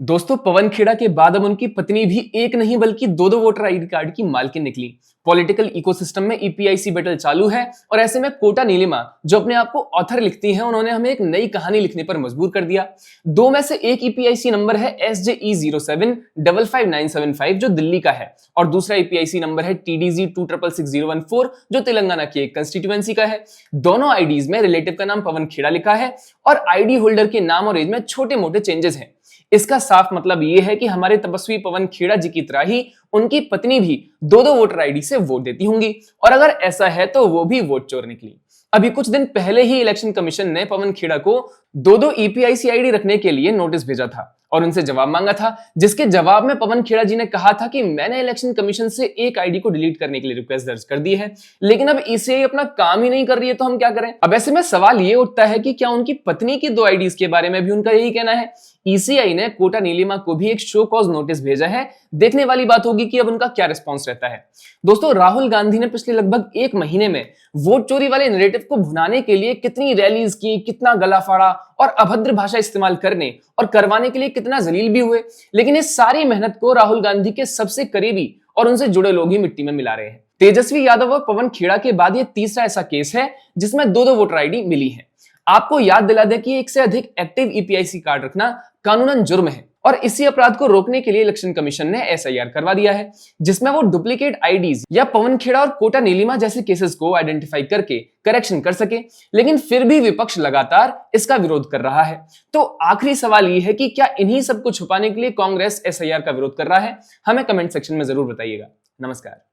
दोस्तों पवन खेड़ा के बाद अब उनकी पत्नी भी एक नहीं बल्कि दो वोटर आईडी कार्ड की मालकिन निकली। पॉलिटिकल इकोसिस्टम में ईपीआईसी बैटल चालू है और ऐसे में कोटा नीलिमा जो अपने आप को ऑथर लिखती हैं, उन्होंने हमें एक नई कहानी लिखने पर मजबूर कर दिया। दो में से एक ईपीआईसी नंबर है SJE07555975 जो दिल्ली का है और दूसरा ईपीआईसी नंबर है TDZ2666014 जो तेलंगाना की एक कंस्टिट्यूएंसी का है। दोनों आईडीज में रिलेटिव का नाम पवन खेड़ा लिखा है और आईडी होल्डर के नाम और एज में छोटे मोटे चेंजेस हैं। इसका साफ मतलब यह है कि हमारे तपस्वी पवन खेड़ा जी की तरह ही उनकी पत्नी भी दो वोटर आईडी से वोट देती होंगी और अगर ऐसा है तो वो भी वोट चोर निकली। अभी कुछ दिन पहले ही इलेक्शन कमीशन ने पवन खेड़ा को दो ईपीआईसी आईडी रखने के लिए नोटिस भेजा था और उनसे जवाब मांगा था, जिसके जवाब में पवन खेड़ा जी ने कहा था कि मैंने इलेक्शन कमीशन से एक आईडी को डिलीट करने के लिए रिक्वेस्ट दर्ज कर दी है, लेकिन अब ईसीआई अपना काम ही नहीं कर रही है तो हम क्या करें। अब ऐसे में सवाल ये उठता है कि क्या उनकी पत्नी की दो आईडीज के बारे में भी उनका यही कहना है। ईसीआई ने कोटा नीलिमा को भी एक शो कॉज नोटिस भेजा है। देखने वाली बात होगी कि अब उनका क्या रिस्पॉन्स रहता है। दोस्तों राहुल गांधी ने पिछले लगभग एक महीने में वोट चोरी वाले नैरेटिव को भुनाने के लिए कितनी रैलीज की, कितना गला फाड़ा और अभद्र भाषा इस्तेमाल करने और करवाने के लिए कितना जलील भी हुए, लेकिन इस सारी मेहनत को राहुल गांधी के सबसे करीबी और उनसे जुड़े लोग ही मिट्टी में मिला रहे हैं। तेजस्वी यादव और पवन खेड़ा के बाद यह तीसरा ऐसा केस है जिसमें दो वोटर आईडी मिली है। आपको याद दिला दें कि एक से अधिक एक्टिव ईपीआईसी कार्ड रखना कानूनन जुर्म है और इसी अपराध को रोकने के लिए इलेक्शन कमीशन ने एसआईआर करवा दिया है, जिसमें वो डुप्लीकेट आईडीज या पवन खेड़ा और कोटा नीलिमा जैसे केसेस को आइडेंटिफाई करके करेक्शन कर सके। लेकिन फिर भी विपक्ष लगातार इसका विरोध कर रहा है। तो आखिरी सवाल ये है कि क्या इन्हीं सब को छुपाने के लिए कांग्रेस एसआईआर का विरोध कर रहा है? हमें कमेंट सेक्शन में जरूर बताइएगा। नमस्कार।